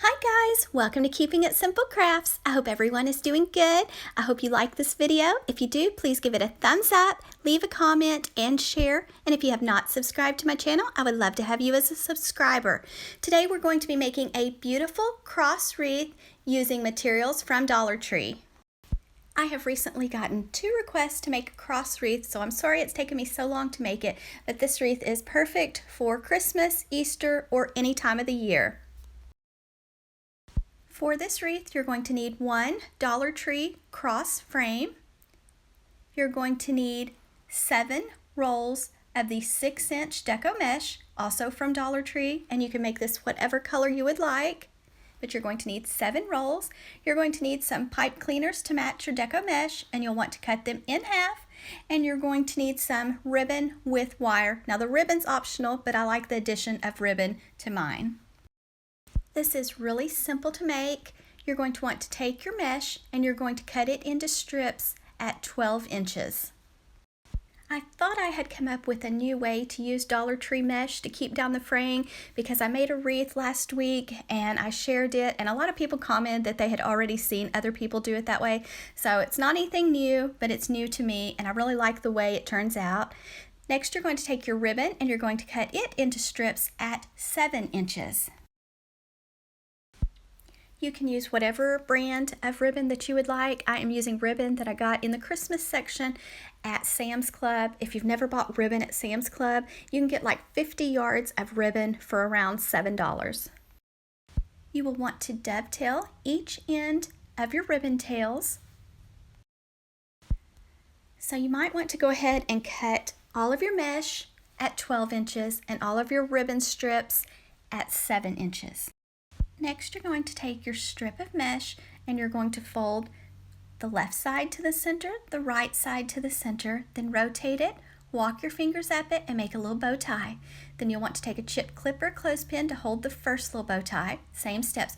Hi guys, welcome to Keeping It Simple Crafts. I hope everyone is doing good. I hope you like this video. If you do, please give it a thumbs up, leave a comment, and share. And if you have not subscribed to my channel, I would love to have you as a subscriber. Today we're going to be making a beautiful cross wreath using materials from Dollar Tree. I have recently gotten 2 requests to make a cross wreath, so I'm sorry it's taken me so long to make it, but this wreath is perfect for Christmas, Easter, or any time of the year. For this wreath, you're going to need one Dollar Tree cross frame. You're going to need 7 rolls of the 6-inch Deco mesh, also from Dollar Tree, and you can make this whatever color you would like, but you're going to need 7 rolls. You're going to need some pipe cleaners to match your Deco mesh, and you'll want to cut them in half, and you're going to need some ribbon with wire. Now the ribbon's optional, but I like the addition of ribbon to mine. This is really simple to make. You're going to want to take your mesh and you're going to cut it into strips at 12 inches. I thought I had come up with a new way to use Dollar Tree mesh to keep down the fraying because I made a wreath last week and I shared it, and a lot of people commented that they had already seen other people do it that way. So it's not anything new, but it's new to me and I really like the way it turns out. Next, you're going to take your ribbon and you're going to cut it into strips at 7 inches. You can use whatever brand of ribbon that you would like. I am using ribbon that I got in the Christmas section at Sam's Club. If you've never bought ribbon at Sam's Club, you can get like 50 yards of ribbon for around $7. You will want to dovetail each end of your ribbon tails. So you might want to go ahead and cut all of your mesh at 12 inches and all of your ribbon strips at 7 inches. Next, you're going to take your strip of mesh and you're going to fold the left side to the center, the right side to the center, then rotate it, walk your fingers up it, and make a little bow tie. Then you'll want to take a chip clip or clothespin to hold the first little bow tie. Same steps.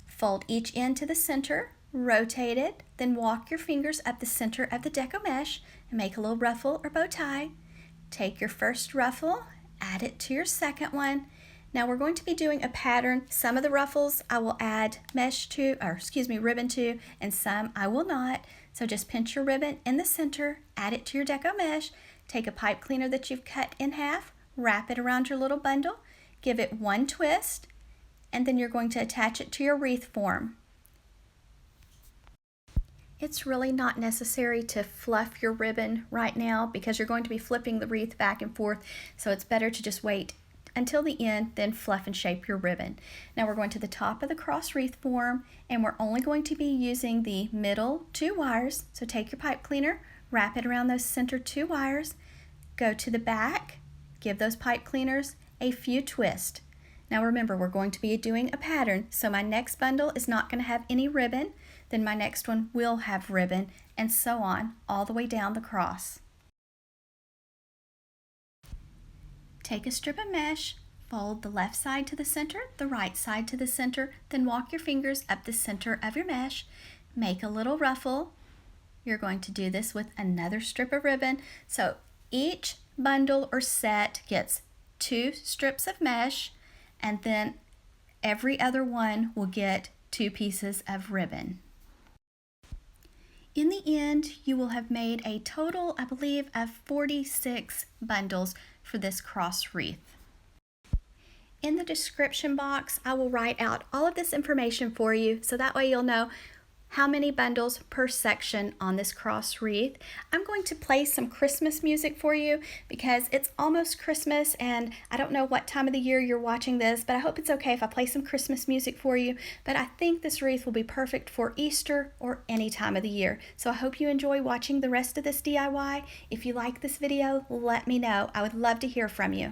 Fold each end to the center, rotate it, then walk your fingers up the center of the Deco mesh and make a little ruffle or bow tie. Take your first ruffle, add it to your second one. Now we're going to be doing a pattern. Some of the ruffles I will add ribbon to, and some I will not. So just pinch your ribbon in the center, add it to your Deco mesh, take a pipe cleaner that you've cut in half, wrap it around your little bundle, give it one twist, and then you're going to attach it to your wreath form. It's really not necessary to fluff your ribbon right now because you're going to be flipping the wreath back and forth, so it's better to just wait until the end, then fluff and shape your ribbon. Now we're going to the top of the cross wreath form and we're only going to be using the middle 2 wires. So take your pipe cleaner, wrap it around those center 2 wires, go to the back, give those pipe cleaners a few twists. Now remember, we're going to be doing a pattern, so my next bundle is not going to have any ribbon, then my next one will have ribbon, and so on all the way down the cross. Take a strip of mesh, fold the left side to the center, the right side to the center, then walk your fingers up the center of your mesh, make a little ruffle. You're going to do this with another strip of ribbon. So each bundle or set gets 2 strips of mesh, and then every other one will get 2 pieces of ribbon. In the end, you will have made a total, I believe, of 46 bundles for this cross wreath. In the description box, I will write out all of this information for you, so that way you'll know how many bundles per section on this cross wreath. I'm going to play some Christmas music for you because it's almost Christmas and I don't know what time of the year you're watching this, but I hope it's okay if I play some Christmas music for you. But I think this wreath will be perfect for Easter or any time of the year. So I hope you enjoy watching the rest of this DIY. If you like this video, let me know. I would love to hear from you.